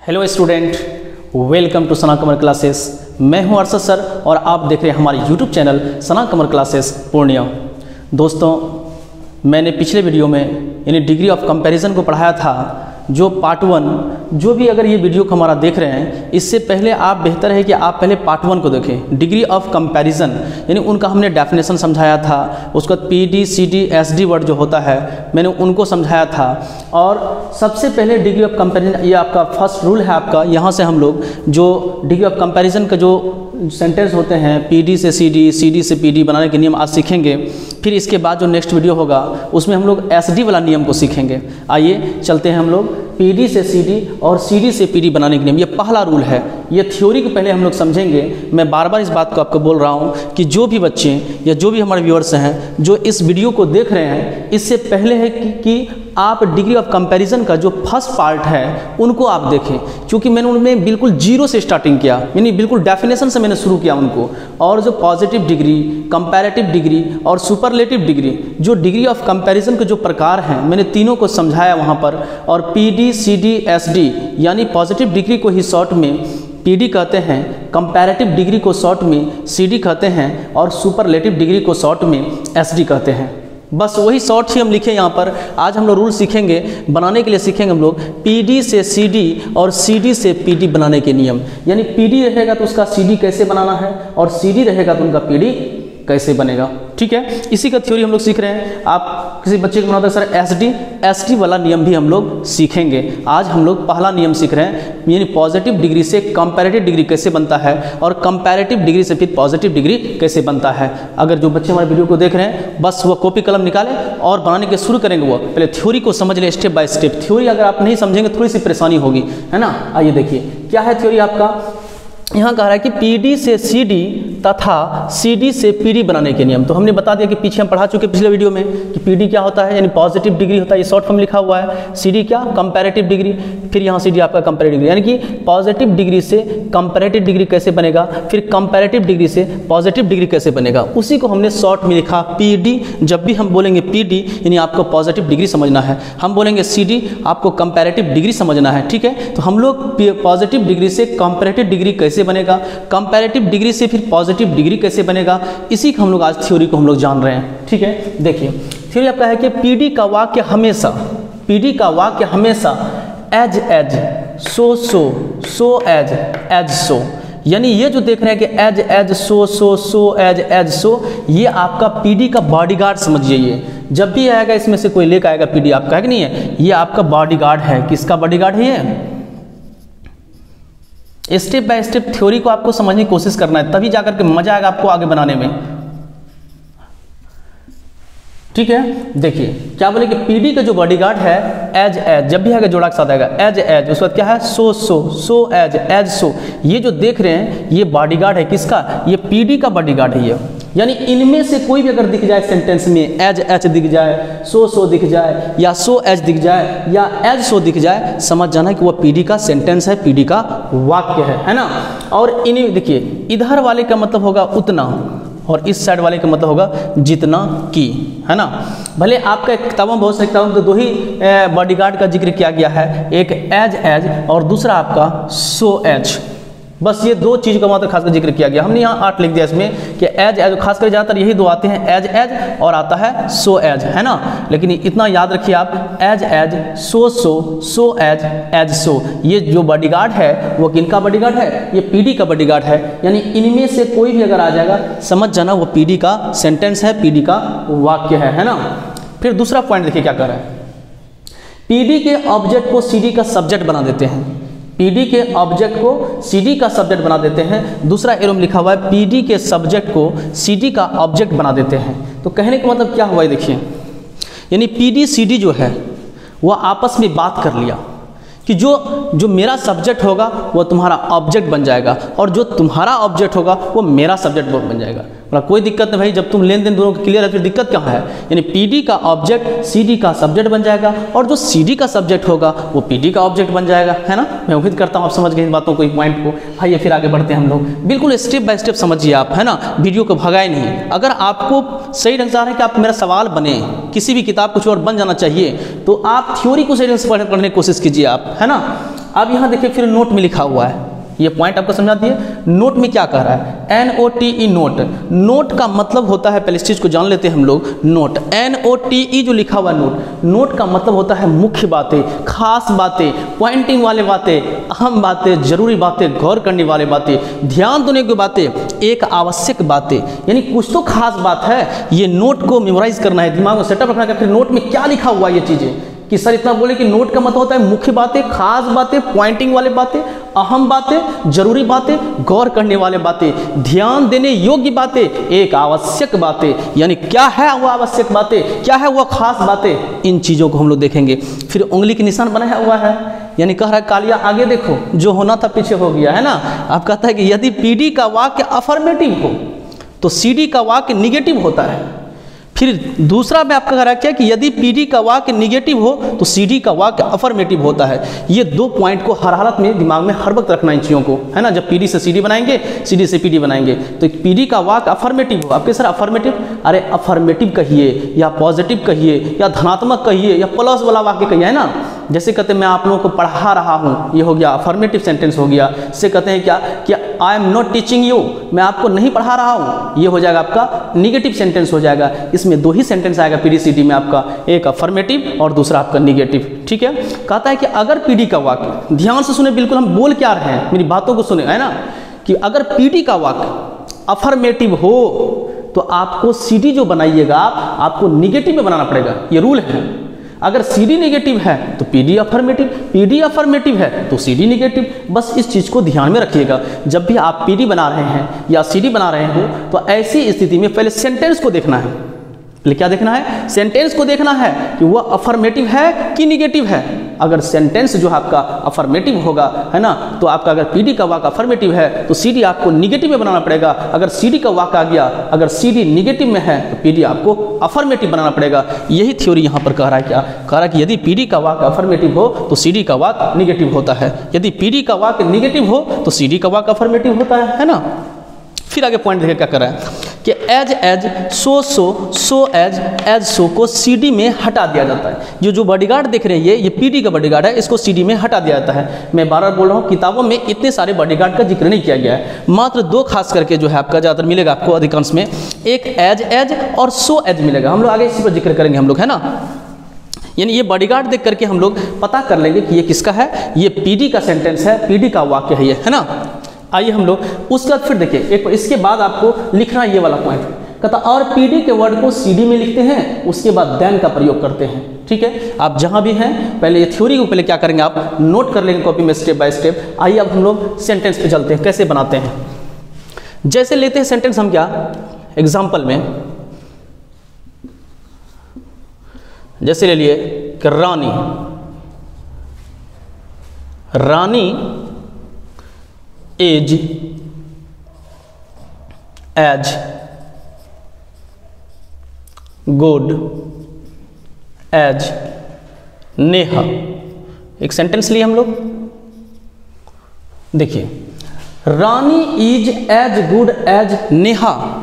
Hello student, welcome to Sana Qamar classes. मैं हूं Arshad sir और आप देख रहे हैं हमारे यूट्यूब चैनल सना कमर क्लासेस पूर्णिया। दोस्तों, मैंने पिछले वीडियो में यानी डिग्री ऑफ कंपैरिजन को पढ़ाया था, जो पार्ट 1। जो भी अगर ये वीडियो को हमारा देख रहे हैं, इससे पहले आप बेहतर है कि आप पहले पार्ट 1 को देखें। डिग्री ऑफ कंपैरिजन यानी उनका हमने डेफिनेशन समझाया था, उसके बाद PD, CD, SD वर्ड जो होता है मैंने उनको समझाया था। और सबसे पहले डिग्री ऑफ कंपैरिजन, ये आपका फर्स्ट रूल है आपका। यहाँ से हम लोग जो डिग्री ऑफ कंपैरिजन का जो सेंटेंस होते हैं PD से CD, CD से PD बनाने के नियम आज सीखेंगे। फिर इसके बाद जो नेक्स्ट वीडियो होगा उसमें हम लोग SD वाला नियम को सीखेंगे। आइए चलते हैं हम लोग PD से CD और CD से PD बनाने के नियम। ये पहला रूल है। ये थ्योरी को पहले हम लोग समझेंगे। मैं बार बार इस बात को आपको बोल रहा हूँ कि जो भी बच्चे या जो भी हमारे व्यूअर्स हैं जो इस वीडियो को देख रहे हैं, इससे पहले है कि आप डिग्री ऑफ कंपैरिजन का जो फर्स्ट पार्ट है उनको आप देखें, क्योंकि मैंने उनमें बिल्कुल जीरो से स्टार्टिंग किया, यानी बिल्कुल डेफिनेशन से मैंने शुरू किया उनको। और जो पॉजिटिव डिग्री, कंपैरेटिव डिग्री और सुपरलेटिव डिग्री, जो डिग्री ऑफ कंपैरिजन के जो प्रकार हैं मैंने तीनों को समझाया वहाँ पर। और PD, CD, SD यानी पॉजिटिव डिग्री को ही शॉर्ट में PD कहते हैं, कंपैरेटिव डिग्री को शॉर्ट में CD कहते हैं और सुपरलेटिव डिग्री को शॉर्ट में SD कहते हैं। बस वही शॉर्ट ही हम लिखे यहाँ पर। आज हम लोग रूल सीखेंगे, बनाने के लिए सीखेंगे हम लोग PD से CD और CD से PD बनाने के नियम। यानी PD रहेगा तो उसका CD कैसे बनाना है और CD रहेगा तो उनका PD कैसे बनेगा। ठीक है, इसी का थ्योरी हम लोग सीख रहे हैं। आप किसी बच्चे को बनाते हैं सर SD वाला नियम भी हम लोग सीखेंगे। आज हम लोग पहला नियम सीख रहे हैं, यानी पॉजिटिव डिग्री से कंपैरेटिव डिग्री कैसे बनता है और कंपैरेटिव डिग्री से फिर पॉजिटिव डिग्री कैसे बनता है। अगर जो बच्चे हमारे वीडियो को देख रहे हैं, बस वो कॉपी कलम निकालें और बनाने के शुरू करेंगे। वो पहले थ्योरी को समझ ले स्टेप बाय स्टेप। थ्योरी अगर आप नहीं समझेंगे थोड़ी सी परेशानी होगी, है ना। आइए देखिए क्या है थ्योरी आपका। यहाँ कह रहा है कि PD से CD तथा CD से PD बनाने के नियम। तो हमने बता दिया कि पीछे हम पढ़ा चुके पिछले वीडियो में कि PD क्या होता है, यानी पॉजिटिव डिग्री होता है, ये शॉर्ट फॉर्म लिखा हुआ है। CD क्या, कंपैरेटिव डिग्री। फिर यहाँ CD आपका कंपैरेटिव डिग्री, यानी कि पॉजिटिव डिग्री से कंपैरेटिव डिग्री कैसे बनेगा, फिर कंपैरेटिव डिग्री से पॉजिटिव डिग्री कैसे बनेगा, उसी को हमने शॉर्ट में लिखा PD। जब भी हम बोलेंगे PD यानी आपको पॉजिटिव डिग्री समझना है, हम बोलेंगे CD आपको कंपैरेटिव डिग्री समझना है। ठीक है, तो हम लोग पॉजिटिव डिग्री से कंपैरेटिव डिग्री कैसे बनेगा, कंपैरेटिव डिग्री से फिर पॉजिटिव डिग्री कैसे बनेगा, इसी को हम लोग आज थ्योरी को हम लोग जान रहे हैं। ठीक है, देखिए थ्योरी आपका है कि PD का वाक्य हमेशा एज सो एज सो, यानी ये जो देख रहे हैं कि एज सो एज सो, ये आपका PD का बॉडीगार्ड समझिए। ये जब भी आएगा इसमें से कोई लेकर आएगा PD आपका है कि नहीं है, ये आपका बॉडीगार्ड है। किसका बॉडीगार्ड है ये? स्टेप बाय स्टेप थ्योरी को आपको समझने की कोशिश करना है, तभी जाकर के मजा आएगा आपको आगे बनाने में। ठीक है, देखिए क्या बोले कि PD का जो बॉडीगार्ड है एज जब भी आएगा जोड़ा के साथ आएगा एज, उसके बाद क्या है सो एज सो। ये जो देख रहे हैं ये बॉडीगार्ड है किसका, ये PD का बॉडीगार्ड है ये। यानी इनमें से कोई भी अगर दिख जाए सेंटेंस में, एज दिख जाए, सो दिख जाए, या सो एज दिख जाए, या एज सो दिख जाए, समझ जाना कि वो PD का सेंटेंस है, PD का वाक्य है ना। और इन्हें देखिए, इधर वाले का मतलब होगा उतना और इस साइड वाले का मतलब होगा जितना की, है ना। भले आपका किताबों में बहुत सारी किताबों में तो दो ही बॉडीगार्ड का जिक्र किया गया है, एक एज और दूसरा आपका सो एज। बस ये दो चीज़ का मात्र खासकर जिक्र किया गया। हमने यहाँ 8 लिख दिया इसमें कि एज खासकर ज़्यादातर यही दो आते हैं, एज और आता है सो एज, है ना। लेकिन इतना याद रखिए आप, एज सो एज सो, ये जो बॉडीगार्ड है वो किनका बॉडीगार्ड है, ये PD का बॉडीगार्ड है। यानी इनमें से कोई भी अगर आ जाएगा समझ जाना वो PD का सेंटेंस है, PD का वाक्य है ना। फिर दूसरा पॉइंट देखिए क्या कर रहा है, PD के ऑब्जेक्ट को CD का सब्जेक्ट बना देते हैं। PD के ऑब्जेक्ट को CD का सब्जेक्ट बना देते हैं। दूसरा एरो में लिखा हुआ है PD के सब्जेक्ट को CD का ऑब्जेक्ट बना देते हैं। तो कहने का मतलब क्या हुआ है, देखिए यानी PD CD जो है वो आपस में बात कर लिया कि जो मेरा सब्जेक्ट होगा वो तुम्हारा ऑब्जेक्ट बन जाएगा और जो तुम्हारा ऑब्जेक्ट होगा वो मेरा सब्जेक्ट बन जाएगा। कोई दिक्कत नहीं भाई, जब तुम लेन देन दोनों क्लियर है फिर दिक्कत क्या है। यानी PD का ऑब्जेक्ट CD का सब्जेक्ट बन जाएगा और जो CD का सब्जेक्ट होगा वो PD का ऑब्जेक्ट बन जाएगा, है ना। मैं उम्मीद करता हूँ आप समझ गए इन बातों को, एक पॉइंट को। आइए फिर आगे बढ़ते हैं हम लोग, बिल्कुल स्टेप बाय स्टेप समझिए आप, है ना। वीडियो को भगाए नहीं। अगर आपको सही ढंग से आ रहा है कि आप मेरा सवाल बने, किसी भी किताब कुछ और बन जाना चाहिए, तो आप थ्योरी को सही ढंग से पढ़ने की कोशिश कीजिए आप, है ना। अब यहाँ देखिए फिर नोट में लिखा हुआ है, ये पॉइंट आपको समझा दिए। नोट में क्या कह रहा है, NOTE नोट। नोट का मतलब होता है, पहले इस चीज़ को जान लेते हैं हम लोग। नोट NOTE जो लिखा हुआ नोट, नोट का मतलब होता है मुख्य बातें, खास बातें, पॉइंटिंग वाले बातें, अहम बातें, जरूरी बातें, गौर करने वाले बातें, ध्यान देने की बातें, एक आवश्यक बातें, यानी कुछ तो खास बात है। ये नोट को मेमोराइज करना है, दिमाग में सेटअप रखना है कि नोट में क्या लिखा हुआ है। ये चीज़ें कि सर इतना बोले कि नोट का मतलब होता है मुख्य बातें, खास बातें, पॉइंटिंग वाले बातें, अहम बातें, जरूरी बातें, गौर करने वाले बातें, ध्यान देने योग्य बातें, एक आवश्यक बातें, यानी क्या है वो आवश्यक बातें, क्या है वो खास बातें, इन चीज़ों को हम लोग देखेंगे। फिर उंगली के निशान बनाया हुआ है, यानी कह रहा है कालिया आगे देखो, जो होना था पीछे हो गया, है ना। आप कहता है कि यदि PD का वाक्य अफर्मेटिव हो तो CD का वाक्य निगेटिव होता है। फिर दूसरा में आपका कह रहा है क्या कि यदि PD का वाक्य निगेटिव हो तो CD का वाक्य अफर्मेटिव होता है। ये दो पॉइंट को हर हालत में दिमाग में हर वक्त रखना इन चीज़ों को, है ना। जब PD से CD बनाएंगे, CD से PD बनाएंगे, तो PD का वाक्य अफर्मेटिव हो, आपके सर अफर्मेटिव, अरे अफर्मेटिव कहिए या पॉजिटिव कहिए या धनात्मक कहिए या प्लस वाला वाक्य कहिए, है ना। जैसे कहते हैं मैं आप लोगों को पढ़ा रहा हूँ, ये हो गया अफर्मेटिव सेंटेंस हो गया। इससे कहते हैं क्या कि I am not teaching you, मैं आपको नहीं पढ़ा रहा हूँ, ये हो जाएगा आपका निगेटिव सेंटेंस हो जाएगा। इसमें दो ही सेंटेंस आएगा PD CD में आपका, एक अफर्मेटिव और दूसरा आपका निगेटिव, ठीक है। कहता है कि अगर PD का वाक्य, ध्यान से सुने, बिल्कुल हम बोल क्या रहे हैं, मेरी बातों को सुने, है ना, कि अगर PD का वाक्य अफर्मेटिव हो तो आपको CD जो बनाइएगा आपको निगेटिव में बनाना पड़ेगा, ये रूल है। अगर CD नेगेटिव है तो PD अफर्मेटिव, PD अफर्मेटिव है तो CD नेगेटिव। बस इस चीज़ को ध्यान में रखिएगा। जब भी आप PD बना रहे हैं या CD बना रहे हो तो ऐसी स्थिति में पहले सेंटेंस को देखना है। पहले क्या देखना है, सेंटेंस को देखना है कि वह अफर्मेटिव है कि निगेटिव है। अगर सेंटेंस जो है आपका अफर्मेटिव होगा, है ना, तो आपका अगर PD का वाक्य अफर्मेटिव है तो CD आपको निगेटिव में बनाना पड़ेगा। अगर CD का वाक्य आ गया, अगर CD निगेटिव में है तो PD आपको अफर्मेटिव बनाना पड़ेगा। यही थ्योरी यहाँ पर कह रहा है, क्या कह रहा है कि यदि PD का वाक्य अफर्मेटिव हो तो CD का वाक्य निगेटिव होता है, यदि PD का वाक्य निगेटिव हो तो CD का वाक्य अफर्मेटिव होता है ना। फिर आगे पॉइंट देखिए क्या कर रहा है कि एज सो एज सो को CD में हटा दिया जाता है। जो बॉडीगार्ड देख रहे हैं ये PD का बॉडीगार्ड है, इसको CD में हटा दिया जाता है। मैं बार बार बोल रहा हूँ, किताबों में इतने सारे बॉडीगार्ड का जिक्र नहीं किया गया है, मात्र दो खास करके जो है आपका ज़्यादातर मिलेगा आपको अधिकांश में, एक एज और सो एज मिलेगा। हम लोग आगे इसी पर जिक्र करेंगे हम लोग, है ना। यानी ये बॉडीगार्ड देख करके हम लोग पता कर लेंगे कि ये किसका है, ये PD का सेंटेंस है, PD का वाक्य है ये, है ना। आइए हम लोग उसके बाद फिर देखिए, एक इसके बाद आपको लिखना ये वाला पॉइंट कहता, और PD के वर्ड को CD में लिखते हैं, उसके बाद देन का प्रयोग करते हैं, ठीक है। आप जहां भी हैं पहले ये थ्योरी को पहले क्या करेंगे, आप नोट कर लेंगे कॉपी में स्टेप बाय स्टेप। आइए अब हम लोग सेंटेंस पे चलते हैं, कैसे बनाते हैं। जैसे लेते हैं सेंटेंस हम, क्या एग्जाम्पल में जैसे ले लिए कि Rani as as good as Neha. एक सेंटेंस लिए हम लोग, देखिए Rani is as good as Neha.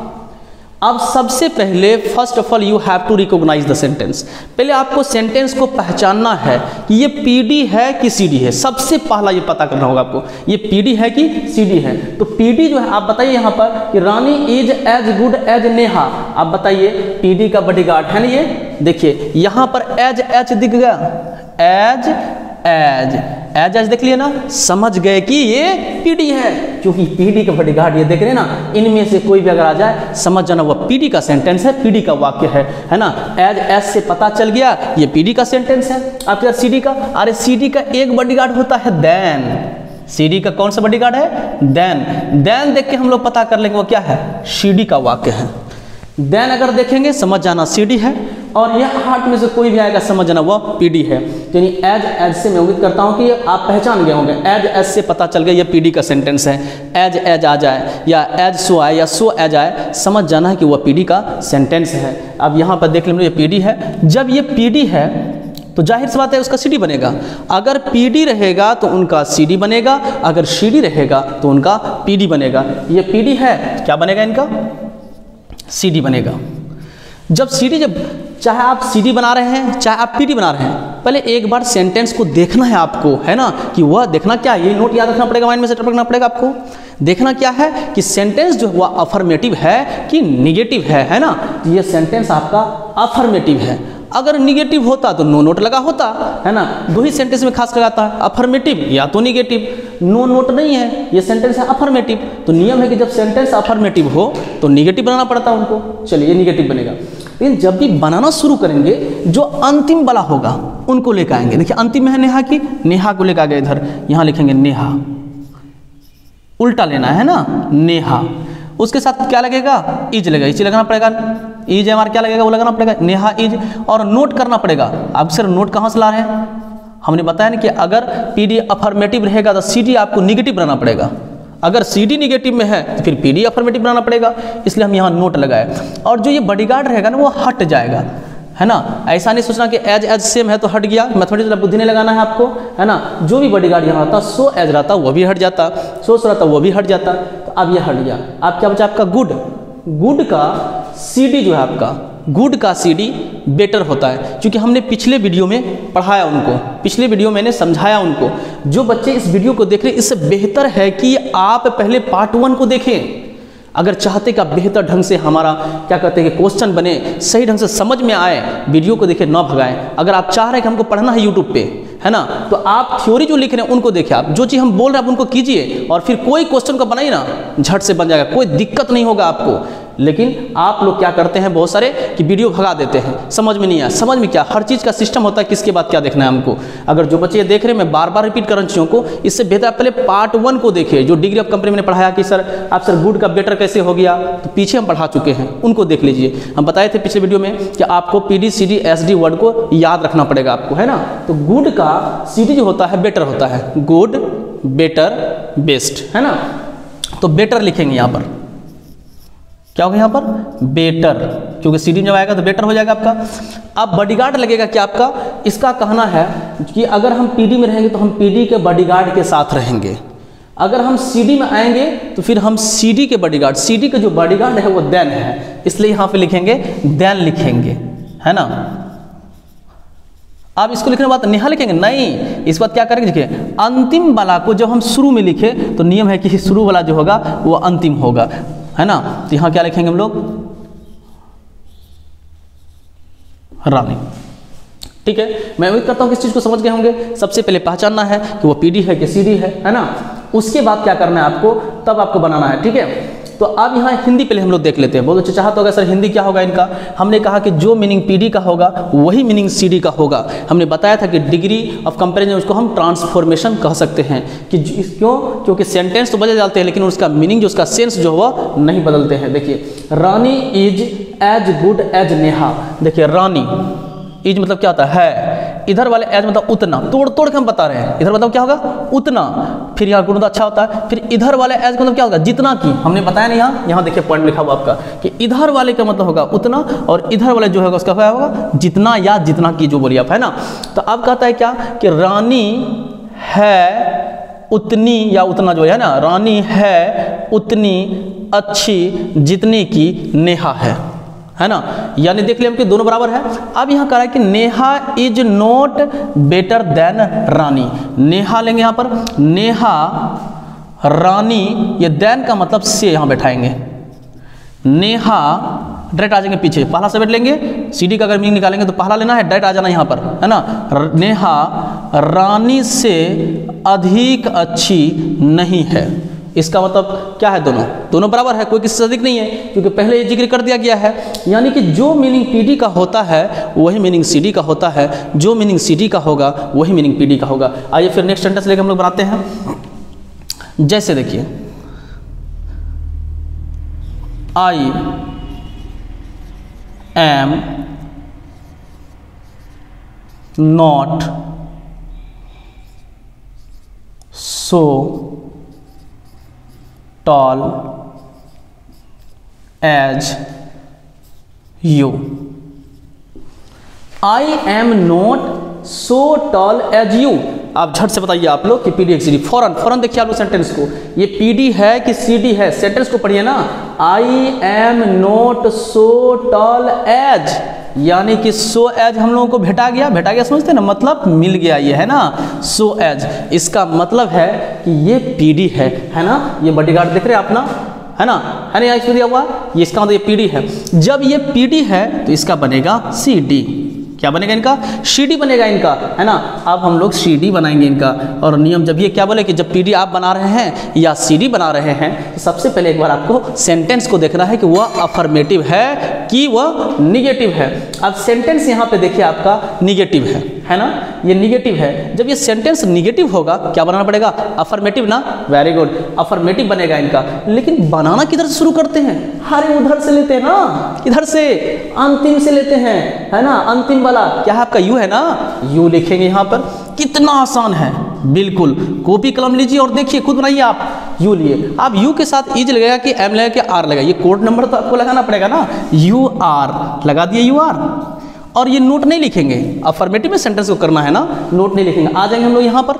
अब सबसे पहले first of all you have to recognise the sentence. पहले आपको सेंटेंस को पहचानना है कि ये PD है कि CD है। सबसे पहला ये पता करना होगा आपको, ये PD है कि CD है। तो PD जो है आप बताइए यहाँ पर कि Rani is as good as Neha. आप बताइए PD का बॉडीगार्ड है ना ये, देखिए यहाँ पर एज दिख गया, एज देख लिया ना, समझ गए कि ये PD है, क्योंकि PD का बॉडीगार्ड ये देख रहे हैं ना, इनमें से कोई भी अगर आ जाए समझ जाना वह PD का सेंटेंस है, PD का वाक्य है ना। एज से पता चल गया ये PD का सेंटेंस है। आपके साथ CD का, अरे CD का एक बॉडीगार्ड होता है देन। CD का कौन सा बॉडीगार्ड है, देन देख के हम लोग पता कर लेंगे वो क्या है, CD का वाक्य है। देन अगर देखेंगे समझ जाना CD है, और यह 8 में से कोई भी आएगा समझ जाना वो PD है। तो यानी एज से मैं उम्मीद करता हूं कि आप पहचान गए होंगे, एज से पता चल गया ये PD का सेंटेंस है। एज आ जाए या एज सो आए या सो एज आए, समझ जाना है कि वह PD का सेंटेंस है। अब यहाँ पर देख लेंगे ये PD है। जब ये PD है तो जाहिर सी बात है उसका CD बनेगा। अगर PD रहेगा तो उनका CD बनेगा, अगर CD रहेगा तो उनका PD बनेगा। ये PD है, क्या बनेगा इनका, CD बनेगा। जब चाहे आप CD बना रहे हैं, चाहे आप PD बना रहे हैं, पहले एक बार सेंटेंस को देखना है आपको, है ना, कि वह देखना क्या है, ये नोट याद रखना पड़ेगा, माइंड में सेटअप करना पड़ेगा आपको। देखना क्या है कि सेंटेंस जो हुआ अफर्मेटिव है कि निगेटिव है ना। ये सेंटेंस आपका अफर्मेटिव है। अगर निगेटिव होता तो नो नोट लगा होता, है ना। दो ही सेंटेंस में खास लगाता है, अफर्मेटिव या तो निगेटिव। नो नोट नहीं है, ये सेंटेंस है अफर्मेटिव, तो नियम है कि जब सेंटेंस अफर्मेटिव हो तो निगेटिव बनाना पड़ता है उनको। चलिए, ये निगेटिव बनेगा। लेकिन जब भी बनाना शुरू करेंगे, जो अंतिम वाला होगा उनको लेकर आएंगे। देखिए, अंतिम में है नेहा की, नेहा को लेकर आ गए इधर, यहाँ लिखेंगे नेहा, उल्टा लेना है ना, नेहा। उसके साथ क्या लगेगा, इज लगेगा, इज लगाना पड़ेगा, इज हमारा क्या लगेगा वो लगाना पड़ेगा, नेहा इज। और नोट करना पड़ेगा। आप सिर्फ नोट कहाँ से ला रहे हैं, हमने बताया ना कि अगर PD अफर्मेटिव रहेगा तो CD आपको निगेटिव बनाना पड़ेगा। अगर CD निगेटिव में है तो फिर PD अफर्मेटिव बनाना पड़ेगा, इसलिए हम यहाँ नोट लगाए। और जो ये बॉडीगार्ड रहेगा ना वो हट जाएगा, है ना। ऐसा नहीं सोचना कि एज सेम है तो हट गया, मैथमेटिक्स बुद्धि नहीं लगाना है आपको, है ना। जो भी बॉडीगार्ड यहाँ रहता, सो एज रहता वो भी हट जाता, सो रहता वो भी हट जाता। तो अब ये हट गया। अब क्या बचा आपका गुड। गुड का CD जो है आपका, गुड का CD बेटर होता है, क्योंकि हमने पिछले वीडियो में पढ़ाया उनको, पिछले वीडियो मैंने समझाया उनको। जो बच्चे इस वीडियो को देख रहे हैं, इससे बेहतर है कि आप पहले पार्ट 1 को देखें। अगर चाहते कि आप बेहतर ढंग से हमारा क्या कहते हैं कि क्वेश्चन बने, सही ढंग से समझ में आए, वीडियो को देखें, ना भगाएं। अगर आप चाह रहे हैं कि हमको पढ़ना है यूट्यूब पे, है ना, तो आप थ्योरी जो लिख रहे हैं उनको देखिए, आप जो चीज़ हम बोल रहे हैं आप उनको कीजिए, और फिर कोई क्वेश्चन का बनाइए ना, झट से बन जाएगा, कोई दिक्कत नहीं होगा आपको। लेकिन आप लोग क्या करते हैं बहुत सारे कि वीडियो भगा देते हैं, समझ में नहीं आया। समझ में क्या, हर चीज़ का सिस्टम होता है, किसके बाद क्या देखना है हमको। अगर जो बच्चे ये देख रहे हैं, मैं बार बार रिपीट कर रहा हूं चीज़ों को, इससे बेहतर आप पहले पार्ट 1 को देखिए। जो डिग्री ऑफ कंपनी मैंने पढ़ाया कि सर आप सर गुड का बेटर कैसे हो गया, तो पीछे हम पढ़ा चुके हैं, उनको देख लीजिए। हम बताए थे पिछले वीडियो में कि आपको PD CD SD वर्ड को याद रखना पड़ेगा आपको, है ना। तो गुड का CD जो होता है बेटर होता है, गुड बेटर बेस्ट, है ना। तो बेटर लिखेंगे यहाँ पर, क्या होगा यहाँ पर, बेटर, क्योंकि CD जब आएगा तो बेटर हो जाएगा आपका। अब बॉडीगार्ड लगेगा क्या आपका, इसका कहना है कि अगर हम PD में रहेंगे तो हम PD के बॉडीगार्ड के साथ रहेंगे। अगर हम CD में आएंगे तो फिर हम CD के बॉडीगार्ड, CD के जो बॉडीगार्ड है वो देन है, इसलिए यहाँ पे लिखेंगे देन लिखेंगे, है ना। आप इसको लिखने के बाद नेहा लिखेंगे नहीं, इस बात क्या करेंगे, देखिए अंतिम वाला को जब हम शुरू में लिखे तो नियम है कि शुरू वाला जो होगा वो अंतिम होगा, है ना। तो यहाँ क्या लिखेंगे हम लोग, रानी। ठीक है, मैं उम्मीद करता हूँ कि इस चीज़ को समझ गए होंगे। सबसे पहले पहचानना है कि वो PD है कि CD है ना। उसके बाद क्या करना है आपको, तब आपको बनाना है, ठीक है। तो अब यहाँ हिंदी पहले हम लोग देख लेते हैं। बहुत अच्छा चाहा तो होगा सर हिंदी क्या होगा इनका, हमने कहा कि जो मीनिंग PD का होगा वही मीनिंग CD का होगा। हमने बताया था कि डिग्री ऑफ कंपैरिजन उसको हम ट्रांसफॉर्मेशन कह सकते हैं कि क्यों, क्योंकि सेंटेंस तो बदल जाते हैं लेकिन उसका मीनिंग जो उसका सेंस जो हुआ नहीं बदलते हैं। देखिए, Rani is as good as Neha. देखिए, रानी इज मतलब क्या होता है, इधर वाले एज मतलब उतना, तोड़ तोड़ के हम बता रहे हैं। इधर मतलब क्या होगा, उतना। फिर यहाँ गुण अच्छा होता है। फिर इधर वाले एज मतलब क्या होगा, जितना की। हमने बताया नहीं, यहाँ देखिए पॉइंट लिखा हुआ आपका कि इधर वाले का मतलब होगा उतना, और इधर वाले जो होगा उसका क्या होगा, जितना या जितना की, जो बोलिए आप, है ना। तो अब कहता है क्या कि रानी है उतनी या उतना जो है ना, रानी है उतनी अच्छी जितनी की नेहा है ना। यानी देख लिया हम कि दोनों बराबर है। अब यहाँ कह रहा है कि Neha is not better than Rani. Neha लेंगे यहाँ पर, नेहा रानी, ये देन का मतलब से यहाँ बैठाएंगे। नेहा डायरेक्ट आ जाएंगे पीछे, पहला से बैठ लेंगे। CD का अगर मीनिंग निकालेंगे तो पहला लेना है, डायरेक्ट आ जाना यहाँ पर, है ना। नेहा रानी से अधिक अच्छी नहीं है। इसका मतलब क्या है, दोनों बराबर है, कोई किसी से अधिक नहीं है, क्योंकि पहले ये जिक्र कर दिया गया है। यानी कि जो मीनिंग PD का होता है वही मीनिंग CD का होता है, जो मीनिंग CD का होगा वही मीनिंग PD का होगा। आइए फिर नेक्स्ट सेंटेंस लेकर हम लोग बनाते हैं। जैसे देखिए, I am not so tall as you. I am not so tall as you. आप झट से बताइए आप लोग कि पीडी है कि सीडी, फौरन देखिए आप लोग सेंटेंस को, ये पीडी है कि सीडी है, सेंटेंस को पढ़िए ना। I am not so tall as, यानी कि सो एज हम लोगों को भेटा गया समझते हैं ना, मतलब मिल गया, ये है ना सो एज, इसका मतलब है कि ये पीडी है ना। ये बॉडीगार्ड देख रहे हैं आप ना, है ना यहाँ इसमें दिया हुआ, ये इसका मतलब ये पीडी है। जब ये पीडी है तो इसका बनेगा सीडी, क्या बनेगा इनका, सीडी बनेगा इनका, है ना। अब हम लोग सीडी बनाएंगे इनका, और नियम जब ये क्या बोले कि जब पीडी आप बना रहे हैं या सीडी बना रहे हैं तो सबसे पहले एक बार आपको सेंटेंस को देखना है कि वह अफर्मेटिव है कि वह निगेटिव है। अब सेंटेंस यहाँ पे देखिए आपका निगेटिव है ना, ये निगेटिव है। जब ये सेंटेंस निगेटिव होगा क्या बनाना पड़ेगा, अफर्मेटिव ना, वेरी गुड, अफर्मेटिव बनेगा इनका। लेकिन बनाना किधर से शुरू करते हैं, अरे उधर से लेते हैं ना, इधर से अंतिम से लेते हैं, है ना। अंतिम वाला क्या है आपका यू है ना, यू लिखेंगे यहाँ पर, कितना आसान है, बिल्कुल। कॉपी कलम लीजिए और देखिए, खुद बनाइए आप। यू लिए, आप यू के साथ इज लगेगा कि एम लगेगा कि आर लगेगा, ये कोड नंबर तो आपको लगाना पड़ेगा ना, यू आर लगा दिए, यू आर। और ये नोट नहीं लिखेंगे, अफर्मेटिव में सेंटेंस को करना है ना, नोट नहीं लिखेंगे। आ जाएंगे हम लोग यहाँ पर,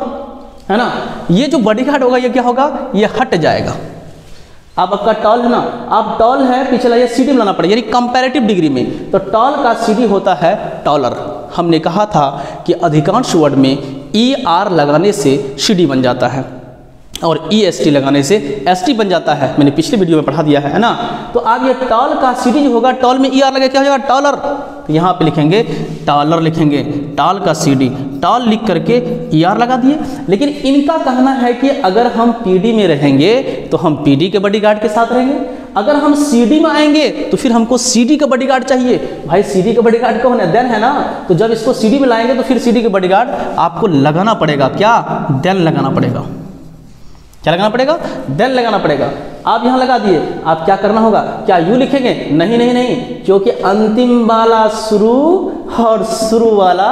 है ना। ये जो बॉडीगार्ड होगा ये क्या होगा, ये हट जाएगा। अब आपका टॉल है ना, अब टॉल है, पीछे लगे सीडी बनाना पड़ेगा, यानी कंपैरेटिव डिग्री में। तो टॉल का सीडी होता है टॉलर। हमने कहा था कि अधिकांश वर्ड में ई आर लगाने से सीडी बन जाता है और ई एस टी लगाने से एस टी बन जाता है, मैंने पिछले वीडियो में पढ़ा दिया है ना। तो अब ये टॉल का सीडी जो होगा, टॉल में ई आर लगे क्या हो जाएगा, टॉलर। तो यहाँ पे लिखेंगे टॉलर, लिखेंगे टॉल का सीडी, टॉल लिख करके ई आर लगा दिए। लेकिन इनका कहना है कि अगर हम पीडी में रहेंगे तो हम पीडी के बॉडीगार्ड के साथ रहेंगे, अगर हम सीडी में आएंगे तो फिर हमको सीडी का बॉडीगार्ड चाहिए। भाई सीडी का बॉडीगार्ड कौन है, देन है ना। तो जब इसको सीडी में लाएंगे तो फिर सीडी के बॉडीगार्ड आपको लगाना पड़ेगा, क्या, देन लगाना पड़ेगा। क्या लगाना पड़ेगा, देन लगाना पड़ेगा। आप यहाँ लगा दिए, आप क्या करना होगा, क्या यू लिखेंगे, नहीं, क्योंकि अंतिम वाला शुरू और शुरू वाला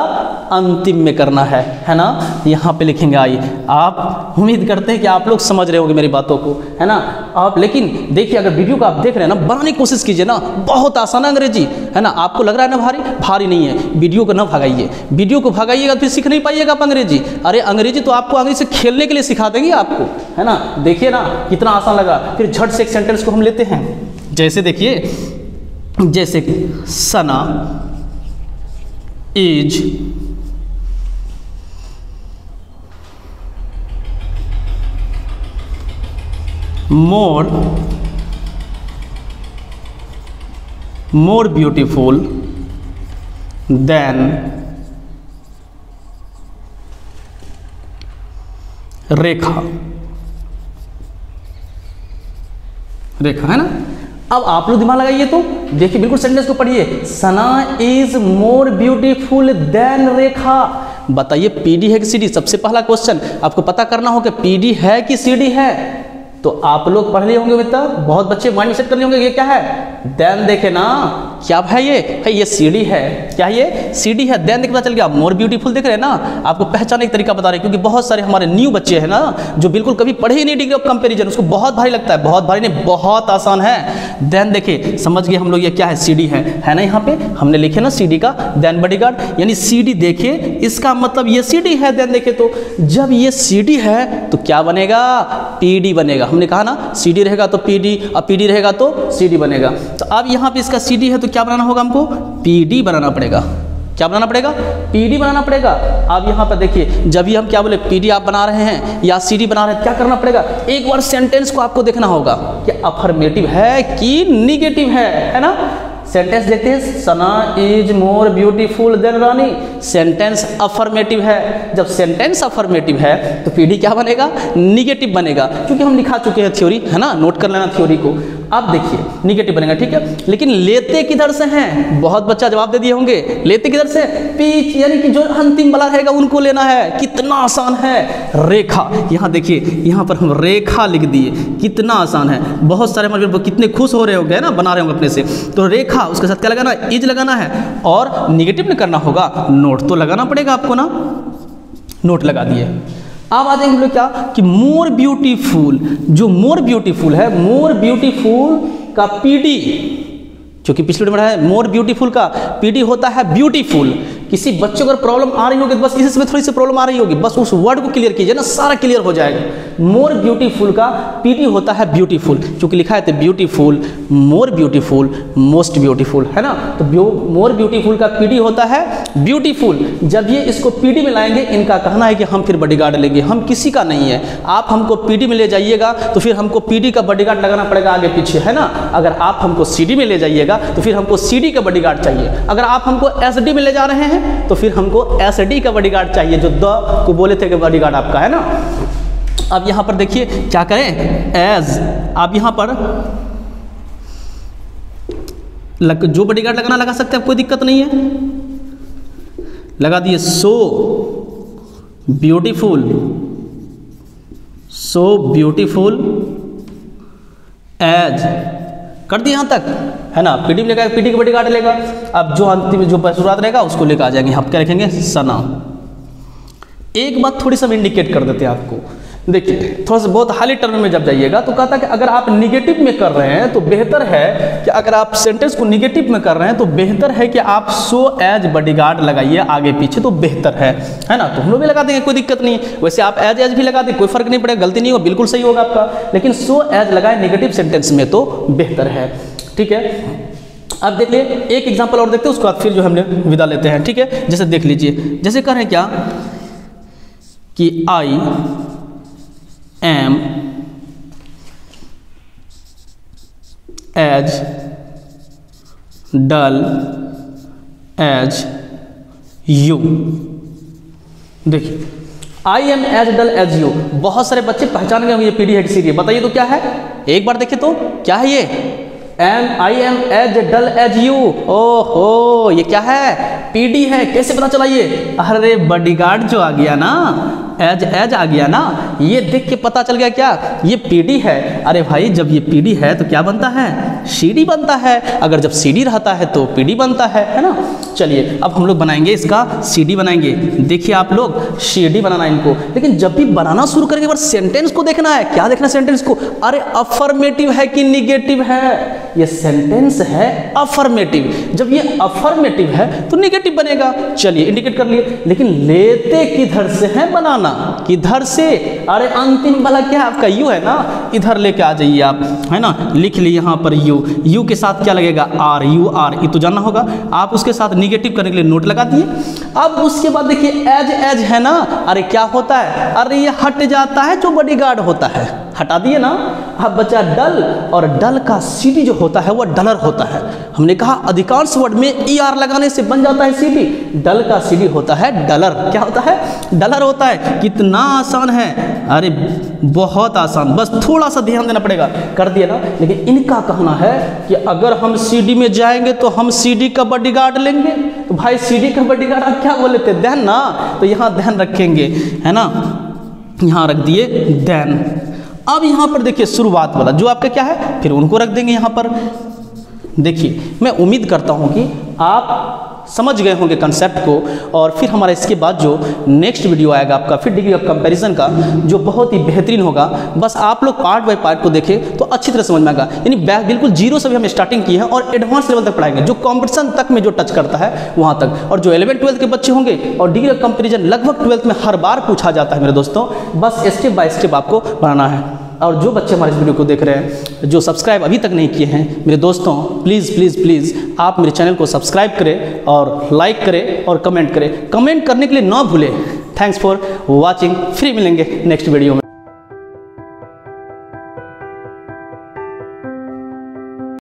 अंतिम में करना है ना। यहाँ पे लिखेंगे आई। आप उम्मीद करते हैं कि आप लोग समझ रहे होंगे मेरी बातों को, है ना। आप लेकिन देखिए, अगर वीडियो को आप देख रहे हैं ना, बनाने की कोशिश कीजिए ना, बहुत आसान है अंग्रेजी, है ना। आपको लग रहा है ना भारी नहीं है, वीडियो को ना भगाइए, वीडियो को भगाइएगा फिर सीख नहीं पाइएगा आप अंग्रेजी। अरे अंग्रेजी तो आपको अंग्रेजी से खेलने के लिए सिखा देंगे आपको, है ना। देखिए ना कितना आसान लगा। फिर झट से एक सेंटेंस को हम लेते हैं, जैसे देखिए, जैसे सना इज more beautiful than रेखा, है ना। अब आप लोग दिमाग लगाइए तो देखिए, बिल्कुल सेंटेंस को पढ़िए, सना इज मोर ब्यूटीफुल देन रेखा। बताइए पीडी है कि सीडी, सबसे पहला क्वेश्चन आपको पता करना हो कि पीडी है कि सीडी है। तो आप लोग पढ़ लिए होंगे मित्र, बहुत बच्चे माइंड सेट कर लिए होंगे, ये क्या है, देन देखे ना, क्या है ये सीडी है, क्या ये सीडी है, देन देख पता चल गया। मोर ब्यूटीफुल देख रहे हैं ना, आपको पहचानने का तरीका बता रहे हैं, क्योंकि बहुत सारे हमारे न्यू बच्चे हैं ना, जो बिल्कुल कभी पढ़े ही नहीं डिग्री ऑफ कंपैरिजन, उसको बहुत भारी लगता है, बहुत भारी नहीं, बहुत आसान है। देन देखे, समझ गए हम लोग, ये क्या है, सीडी है ना। यहाँ पे हमने लिखे ना सीडी का देन बॉडीगार्ड, यानी सीडी देखे इसका मतलब ये सीडी है। देन देखे तो जब ये सीडी है तो क्या बनेगा, पीडी बनेगा। हमने कहा ना सीडी रहेगा तो पीडी, अब पीडी रहेगा तो सीडी बनेगा। तो अब यहाँ पे इसका सीडी है तो क्या बनाना होगा, हमको पीडी बनाना पड़ेगा। क्या बनाना पड़ेगा, पीडी बनाना पड़ेगा। अब यहाँ पर देखिए, जब भी हम क्या बोले, पीडी आप बना रहे हैं या सीडी बना रहे हैं, क्या करना पड़ेगा, एक बार सेंटेंस को आपको देखना होगा कि अफर्मेटिव है कि निगेटिव है ना। सेंटेंस देखते हैं, Sana is more beautiful than Rani, sentence affirmative है। जब सेंटेंस अफर्मेटिव है तो पीडी क्या बनेगा, निगेटिव बनेगा, क्योंकि हम लिखा चुके हैं थ्योरी, है ना, नोट कर लेना थ्योरी को। अब देखिए निगेटिव बनेगा, ठीक है। लेकिन लेते किधर से हैं, बहुत बच्चा जवाब दे दिए होंगे, लेते किधर से, पीच, यानी कि जो अंतिम वाला रहेगा उनको लेना है। कितना आसान है, रेखा। यहाँ देखिए, यहाँ पर हम रेखा लिख दिए, कितना आसान है। बहुत सारे हमारे कितने खुश हो रहे होंगे ना, बना रहे होंगे अपने से। तो रेखा, उसके साथ क्या लगाना, इज लगाना है, और निगेटिव में करना होगा, नोट तो लगाना पड़ेगा आपको ना, नोट लगा दिए। अब आ जाएंगे हम लोग क्या कि मोर ब्यूटीफुल, जो मोर ब्यूटीफुल है, मोर ब्यूटीफुल का पीडी, जो कि पिछले में है, मोर ब्यूटीफुल का पीडी होता है ब्यूटीफुल, किसी बच्चे को अगर प्रॉब्लम आ रही होगी तो बस इसी में थोड़ी सी प्रॉब्लम आ रही होगी, बस उस वर्ड को क्लियर कीजिए ना, सारा क्लियर हो जाएगा। मोर ब्यूटीफुल का पीडी होता है ब्यूटीफुल, क्योंकि लिखा है तो beautiful, more beautiful, most beautiful, है ना। तो मोर ब्यूटीफुल का पीडी होता है ब्यूटीफुल। जब ये इसको पीडी में लाएंगे, इनका कहना है कि हम फिर बॉडीगार्ड लेंगे, हम किसी का नहीं है, आप हमको पीडी में ले जाइएगा तो फिर हमको पीडी का बॉडीगार्ड लगाना पड़ेगा आगे पीछे, है ना। अगर आप हमको सीडी में ले जाइएगा तो फिर हमको सीडी का बॉडीगार्ड चाहिए। अगर आप हमको एसडी में ले जा रहे हैं तो फिर हमको एसडी का बॉडीगार्ड चाहिए, जो द को बोले थे कि बॉडीगार्ड आपका, है ना। अब यहां पर देखिए क्या करें, एज आप यहां पर जो बॉडीगार्ड लगाना लगा सकते हैं, कोई दिक्कत नहीं है, लगा दिए। So beautiful, so beautiful as, कर दिए यहां तक, है ना। पीडी में लेगा, पीडी का बॉडीगार्ड लेगा। अब जो अंतिम जो शुरुआत रहेगा उसको लेकर आ जाएंगे, यहाँ क्या रखेंगे, सना। एक बात थोड़ी सा इंडिकेट कर देते हैं आपको, देखिए थोड़ा सा बहुत हाली टर्म में जब जाइएगा तो कहता है कि अगर आप निगेटिव में कर रहे हैं तो बेहतर है कि अगर आप सेंटेंस को निगेटिव में कर रहे हैं तो बेहतर है कि आप सो एज बॉडीगार्ड लगाइए आगे पीछे, तो बेहतर है ना। तो हम लोग भी लगा देंगे, कोई दिक्कत नहीं है। वैसे आप एज भी लगा दें, कोई फर्क नहीं पड़ेगा, गलती नहीं होगा, बिल्कुल सही होगा आपका, लेकिन सो एज लगाए नेगेटिव सेंटेंस में तो बेहतर है, ठीक है। अब देख लिए एक एग्जाम्पल और देखते हैं, उसके बाद फिर जो हमने विदा लेते हैं, ठीक है। जैसे देख लीजिए, जैसे कह रहे हैं क्या कि I am as dull as you. देखिए I am as dull as you, बहुत सारे बच्चे पहचान गए होंगे ये पीडी है कि सीडी है, बताइए तो क्या है, एक बार देखिए तो क्या है ये, I am as dull as you. ओहो, ये क्या है, पीडी है। कैसे पता चला ये, अरे बॉडीगार्ड जो आ गया ना, एज आ गया ना, ये देख के पता चल गया क्या, ये पीडी है। अरे भाई जब ये पीडी है तो क्या बनता है, सीडी बनता है। अगर जब सीडी रहता है तो पीडी बनता है ना। चलिए अब हम लोग बनाएंगे इसका सीडी बनाएंगे। देखिए आप लोग सीडी बनाना इनको, लेकिन जब भी बनाना शुरू करेंगे बस सेंटेंस को देखना है। क्या देखना सेंटेंस को, अरे अफर्मेटिव है कि निगेटिव है, ये सेंटेंस है अफर्मेटिव। जब ये अफर्मेटिव है तो निगेटिव बनेगा। चलिए इंडिकेट कर लिए, लेकिन लेते किधर से है बनाना, किधर से, अरे अंतिम वाला क्या आपका यू है ना, इधर लेके आ जाइए आप, है ना। लिख लिए यहाँ पर यू, यू के साथ क्या लगेगा, आर, यू आर, ये तो जानना होगा। आप उसके साथ निगेटिव करने के लिए नोट लगा दिए। अब उसके बाद देखिए एज है ना, अरे क्या होता है, अरे ये हट जाता है जो बॉडीगार्ड होता है, हटा दिए ना। अब बचा डल, और डल का सीडी जो होता है वह डलर होता है। हमने कहा अधिकांश वर्ड में ER लगाने से बन जाता है सीडी, डल का सीडी होता है डलर। क्या होता है, डलर होता है। कितना आसान है, अरे बहुत आसान, बस थोड़ा सा ध्यान देना पड़ेगा, कर दिया ना। लेकिन इनका कहना है कि अगर हम सीडी में जाएंगे तो हम सीडी का बॉडीगार्ड लेंगे। तो भाई सीडी का बॉडीगार्ड आप क्या बोले थे, देन ना, तो यहाँ देन रखेंगे, है ना, यहाँ रख दिए देन। अब यहाँ पर देखिए शुरुआत वाला जो आपका क्या है, फिर उनको रख देंगे यहाँ पर। देखिए मैं उम्मीद करता हूँ कि आप समझ गए होंगे कंसेप्ट को, और फिर हमारा इसके बाद जो नेक्स्ट वीडियो आएगा आपका फिर डिग्री ऑफ कंपैरिजन का, जो बहुत ही बेहतरीन होगा। बस आप लोग पार्ट बाय पार्ट को देखें तो अच्छी तरह समझ में आएगा। यानी बिल्कुल जीरो से भी हम स्टार्टिंग की है और एडवांस लेवल तक पढ़ाएंगे, जो कॉम्पिटिशन तक में जो टच करता है वहाँ तक। और जो 11th-12th के बच्चे होंगे, और डिग्री ऑफ कंपैरिजन लगभग 12th में हर बार पूछा जाता है मेरे दोस्तों, बस स्टेप बाय स्टेप आपको पढ़ाना है। और जो बच्चे हमारे इस वीडियो को देख रहे हैं, जो सब्सक्राइब अभी तक नहीं किए हैं, मेरे दोस्तों प्लीज़ प्लीज़ प्लीज़ आप मेरे चैनल को सब्सक्राइब करें और लाइक करें और कमेंट करें। कमेंट करने के लिए ना भूलें। थैंक्स फॉर वॉचिंग, फिर मिलेंगे नेक्स्ट वीडियो में।